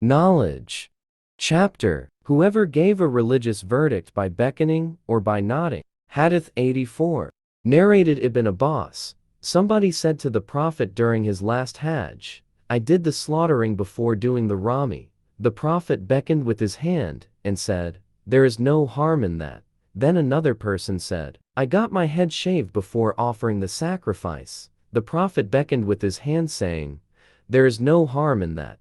Knowledge. Chapter. Whoever gave a religious verdict by beckoning or by nodding. Hadith 84. Narrated Ibn Abbas. Somebody said to the Prophet during his last Hajj, I did the slaughtering before doing the Rami. The Prophet beckoned with his hand and said, there is no harm in that. Then another person said, I got my head shaved before offering the sacrifice. The Prophet beckoned with his hand saying, there is no harm in that.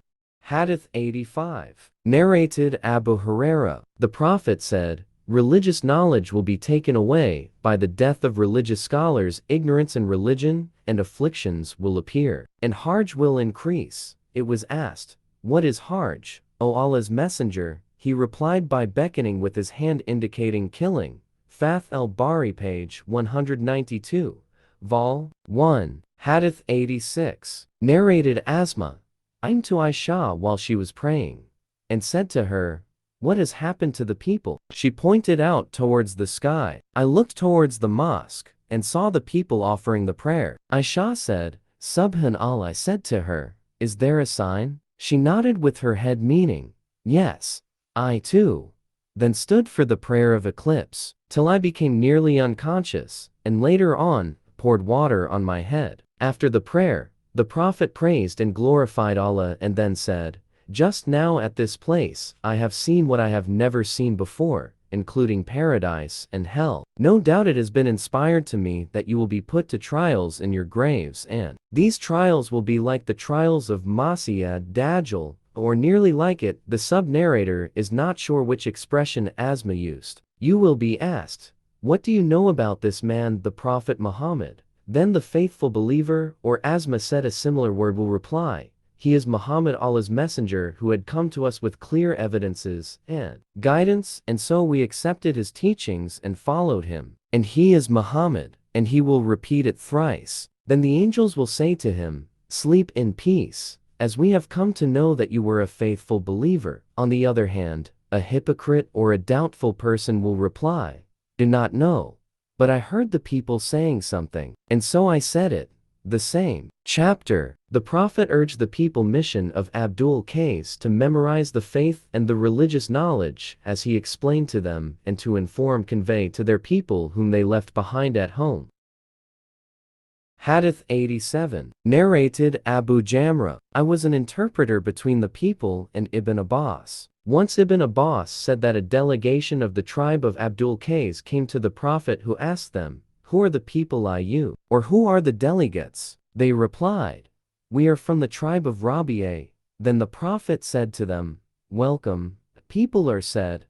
Hadith 85. Narrated Abu Huraira. The Prophet said, religious knowledge will be taken away by the death of religious scholars, ignorance in religion and afflictions will appear, and harj will increase. It was asked, what is harj, O Allah's Messenger? He replied by beckoning with his hand indicating killing. Fath al-Bari page 192. Vol. 1. Hadith 86. Narrated Asma. I'm to Aisha while she was praying, and said to her, what has happened to the people? She pointed out towards the sky. I looked towards the mosque, and saw the people offering the prayer. Aisha said, Subhanallah. I said to her, is there a sign? She nodded with her head meaning, yes. I too then stood for the prayer of eclipse, till I became nearly unconscious, and later on, poured water on my head. After the prayer, the Prophet praised and glorified Allah and then said, just now at this place, I have seen what I have never seen before, including paradise and hell. No doubt it has been inspired to me that you will be put to trials in your graves, and these trials will be like the trials of Masih Dajjal, or nearly like it. The sub-narrator is not sure which expression Asma used. You will be asked, what do you know about this man, the Prophet Muhammad? Then the faithful believer, or Asma said a similar word, will reply, he is Muhammad, Allah's messenger, who had come to us with clear evidences and guidance, and so we accepted his teachings and followed him. And he is Muhammad, and he will repeat it thrice. Then the angels will say to him, sleep in peace, as we have come to know that you were a faithful believer. On the other hand, a hypocrite or a doubtful person will reply, do not know, but I heard the people saying something, and so I said it. The same. Chapter. The Prophet urged the people mission of Abdul Qais to memorize the faith and the religious knowledge as he explained to them, and to convey to their people whom they left behind at home. Hadith 87. Narrated Abu Jamra. I was an interpreter between the people and Ibn Abbas. Once Ibn Abbas said that a delegation of the tribe of Abdul Qais came to the Prophet, who asked them, who are the people you, or who are the delegates? They replied, we are from the tribe of Rabi'a. Then the Prophet said to them, welcome. People are said,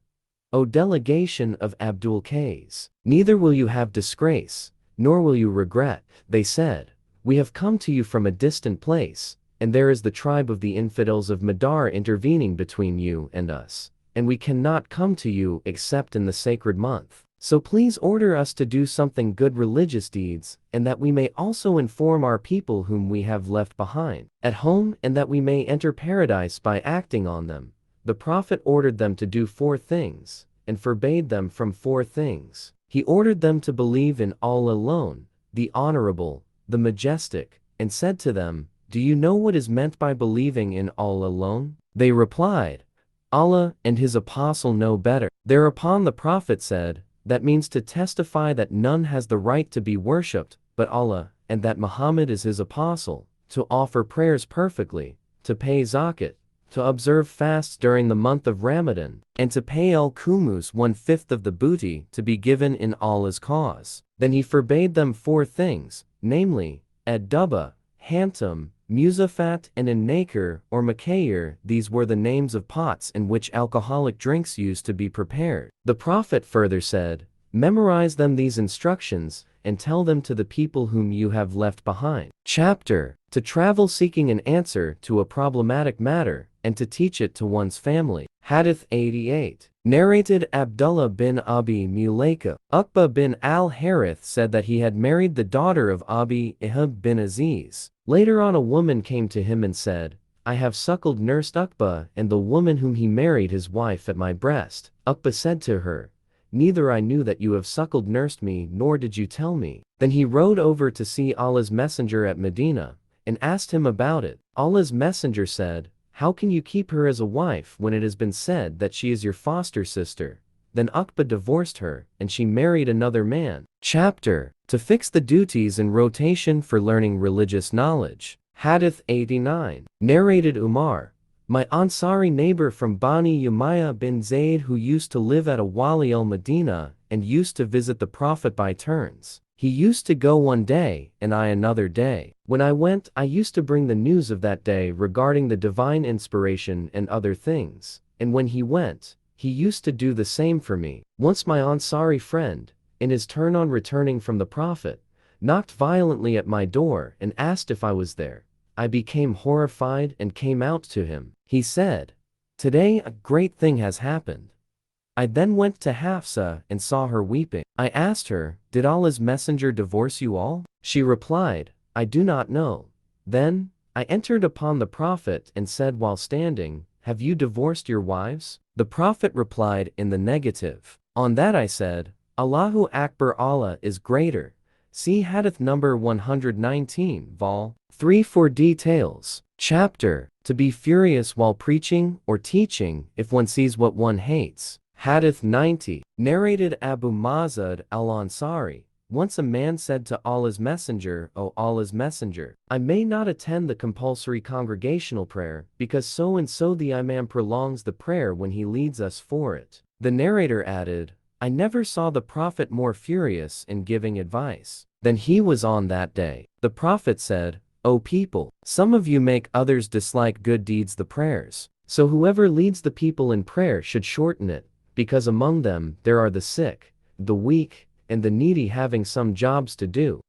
O delegation of Abdul Qais, neither will you have disgrace, nor will you regret. They said, we have come to you from a distant place, and there is the tribe of the infidels of Madar intervening between you and us, and we cannot come to you except in the sacred month. So please order us to do something good, religious deeds, and that we may also inform our people whom we have left behind at home, and that we may enter paradise by acting on them. The Prophet ordered them to do 4 things, and forbade them from 4 things. He ordered them to believe in Allah alone, the Honorable, the Majestic, and said to them, do you know what is meant by believing in Allah alone? They replied, Allah and His Apostle know better. Thereupon the Prophet said, that means to testify that none has the right to be worshipped but Allah, and that Muhammad is His Apostle, to offer prayers perfectly, to pay zakat, to observe fasts during the month of Ramadan, and to pay al-Kumus 1/5 of the booty to be given in Allah's cause. Then he forbade them 4 things, namely, ad-duba, hantam, musafat, and an-nakir, or makayir. These were the names of pots in which alcoholic drinks used to be prepared. The Prophet further said, memorize them these instructions, and tell them to the people whom you have left behind. Chapter. To travel seeking an answer to a problematic matter, and to teach it to one's family. Hadith 88. Narrated Abdullah bin Abi Mulaika. Uqba bin al-Harith said that he had married the daughter of Abi Ihab bin Aziz. Later on a woman came to him and said, I have suckled nursed Uqba and the woman whom he married his wife at my breast. Uqba said to her, neither I knew that you have suckled nursed me, nor did you tell me. Then he rode over to see Allah's messenger at Medina, and asked him about it. Allah's messenger said, how can you keep her as a wife when it has been said that she is your foster sister? Then Uqba divorced her, and she married another man. Chapter, to fix the duties and rotation for learning religious knowledge. Hadith 89. Narrated Umar, my Ansari neighbor from Bani Umayyah bin Zayd, who used to live at Awali al-Madinah and used to visit the Prophet by turns. He used to go one day, and I another day. When I went, I used to bring the news of that day regarding the divine inspiration and other things. And when he went, he used to do the same for me. Once my Ansari friend, in his turn on returning from the Prophet, knocked violently at my door and asked if I was there. I became horrified and came out to him. He said, "Today a great thing has happened." I then went to Hafsa and saw her weeping. I asked her, "Did Allah's messenger divorce you all?" She replied, "I do not know." Then I entered upon the Prophet and said while standing, "Have you divorced your wives?" The Prophet replied in the negative. On that I said, "Allahu Akbar, Allah is greater." See Hadith number 119, Vol. 3 for details. Chapter, to be furious while preaching or teaching if one sees what one hates. Hadith 90. Narrated Abu Mazud al-Ansari, once a man said to Allah's Messenger, "O Allah's Messenger, I may not attend the compulsory congregational prayer because so and so the Imam prolongs the prayer when he leads us for it." The narrator added, "I never saw the Prophet more furious in giving advice than he was on that day." The Prophet said, "O people, some of you make others dislike good deeds, the prayers. So whoever leads the people in prayer should shorten it, because among them there are the sick, the weak, and the needy having some jobs to do.